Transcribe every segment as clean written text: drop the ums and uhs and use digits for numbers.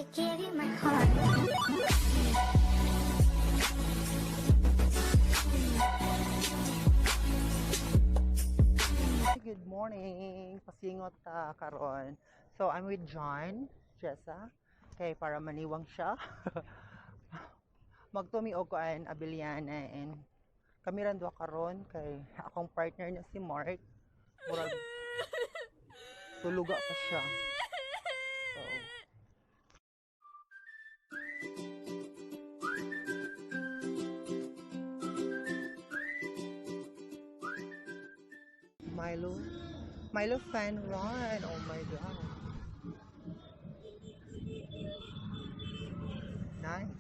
give you my heart. Good morning. Pasingot karon. So I'm with John, Jessa. Okay, para maniwang siya. Magtumiog ko an Abiliana and kami ran duha karon kay akong partner na si Mark. Murag tuluga pa siya. So, Milo. Milo fan run. Oh my god. Nice.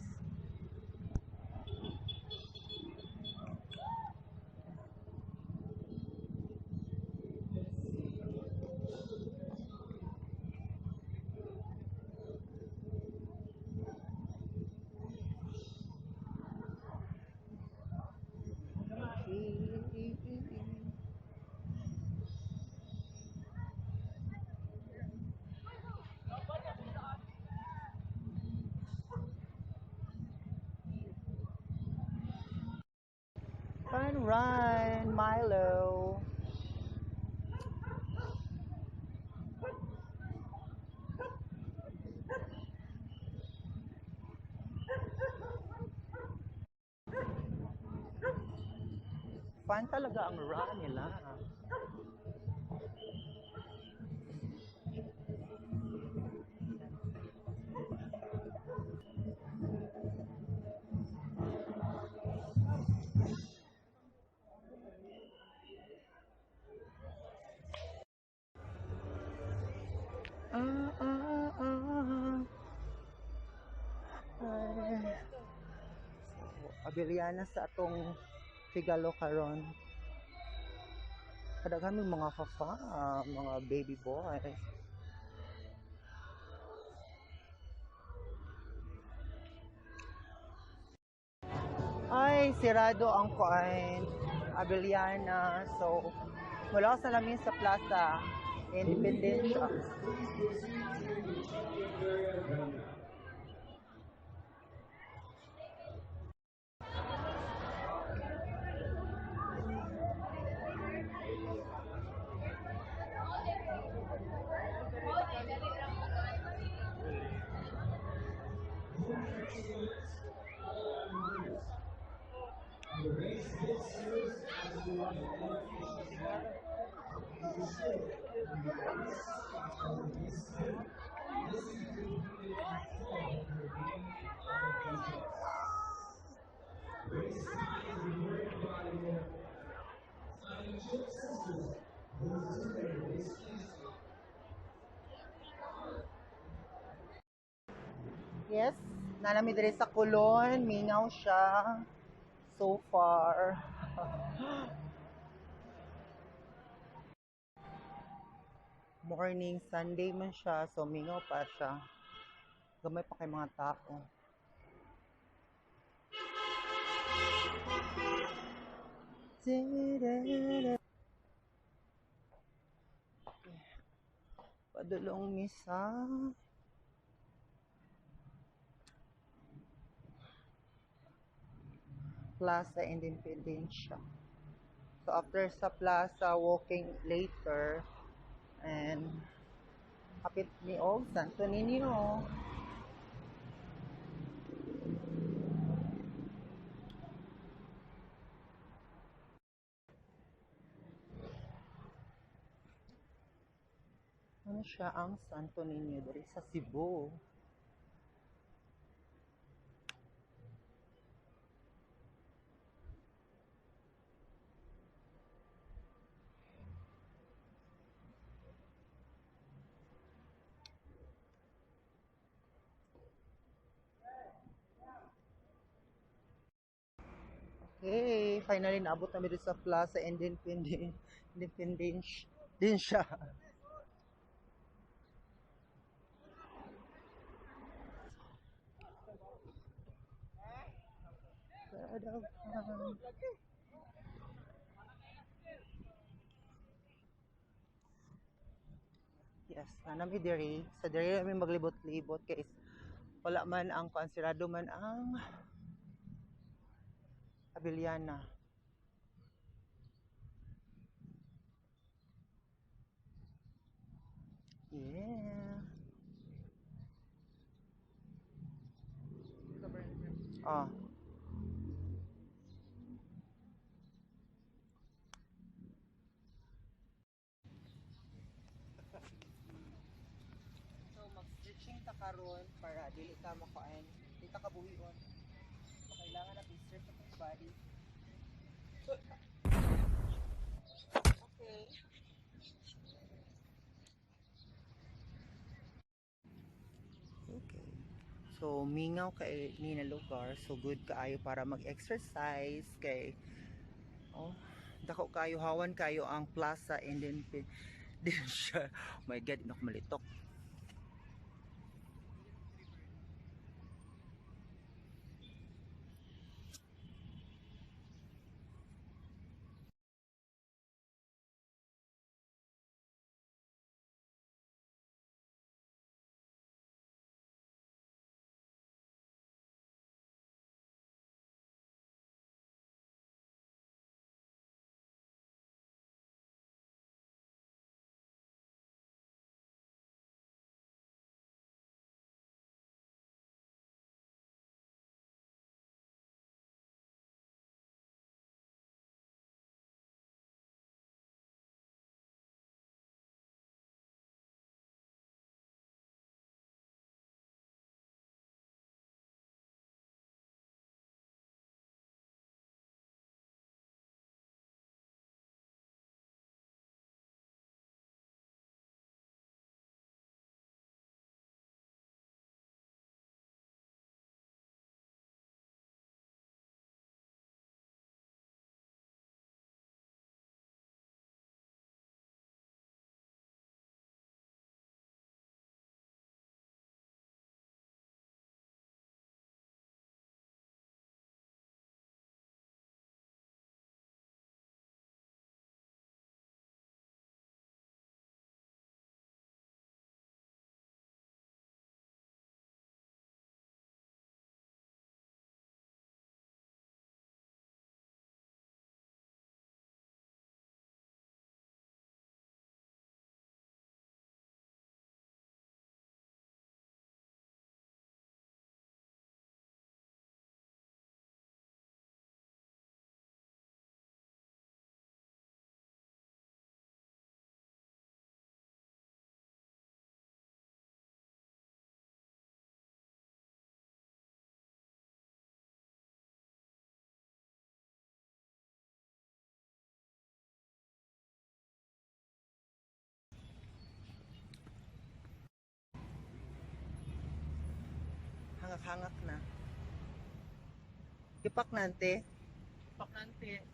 Fun run, Milo. Fun talaga ang run nila. Ah, ah, ah. Ay. So, Abiliana sa atong Figalo karon. Kadaghan may mga fafa, mga baby boy. Ay, sirado ang kuan. Abiliana. So, wala sa namin sa plaza. Independencia. Yes, nanami diri sa Kulon, mingaw siya. So far. Morning, Sunday man siya, so mingaw pa siya. Gamay pa kay mga tao. Padulong misa. Plaza Independencia. So after sa plaza, walking later and kapit ni Og Santo Niño. Ano siya ang Santo Niño diri sa Cebu? Okay, finally naabot na dito sa Plaza Independence din siya. Yes, nanami diri. Sa diri kami maglibot-libot kay Wala man ang konsiderado man ang Abiliana. Yeah. Oh. So mag-stretching ta karon para dili ka makain. Dili ka buhion. So kailangan na i-stretch ang body. Okay. Okay. So mingaw kay ni na lugar, so good kaayo para mag-exercise kay oh, dako kayo hawan kayo ang plaza and then din siya. Oh my god, inok malitok. Hangak-hangak na. Ipak nante. Ipak nante.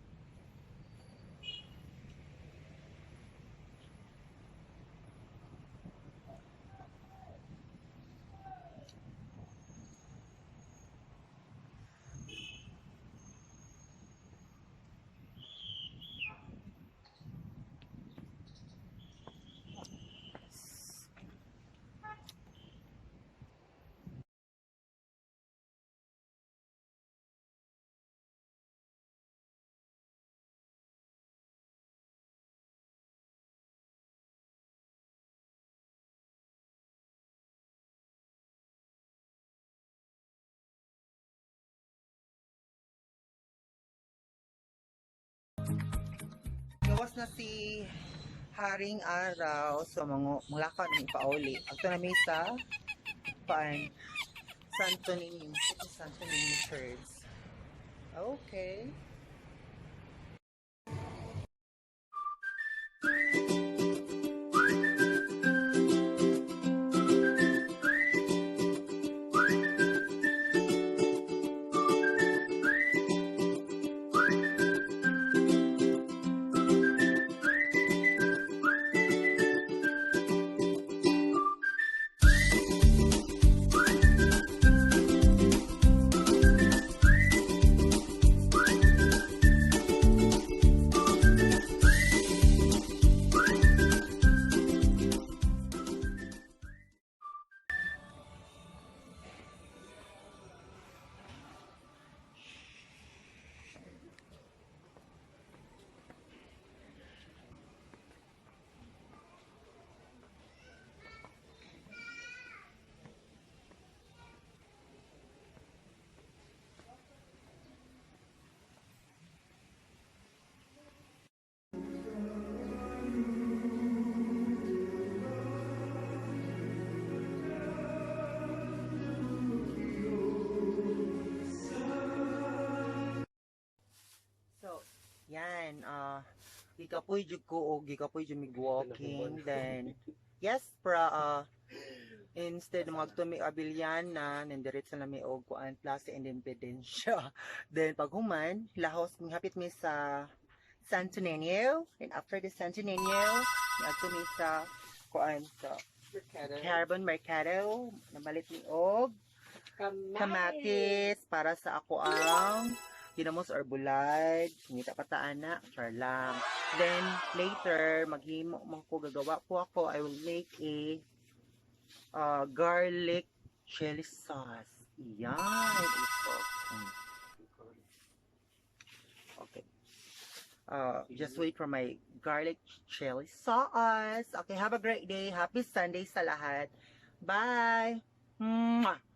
Gawas na si Haring Araw so mulakaw ng ipauli. Ato na may sa paan Santo Niño. Ito Santo Niño Church. Okay. Gikapoy jud ko o gikapoy jud mig walking then yes instead magtumi Abiliana nandiretso na mi og kuan Plaza Independencia then pag human lahos hapit mi sa Santo Niño and after the Santo Niño niadto mi sa kuan sa Carbon Mercado namalit mi og kamatis para sa ako ang ginamos or bulad ngita pataan na char lang then later maghimo man ko gagawa po ako I will make a garlic chili sauce yan ito okay just wait for my garlic chili sauce okay have a great day happy Sunday sa lahat bye Mwah!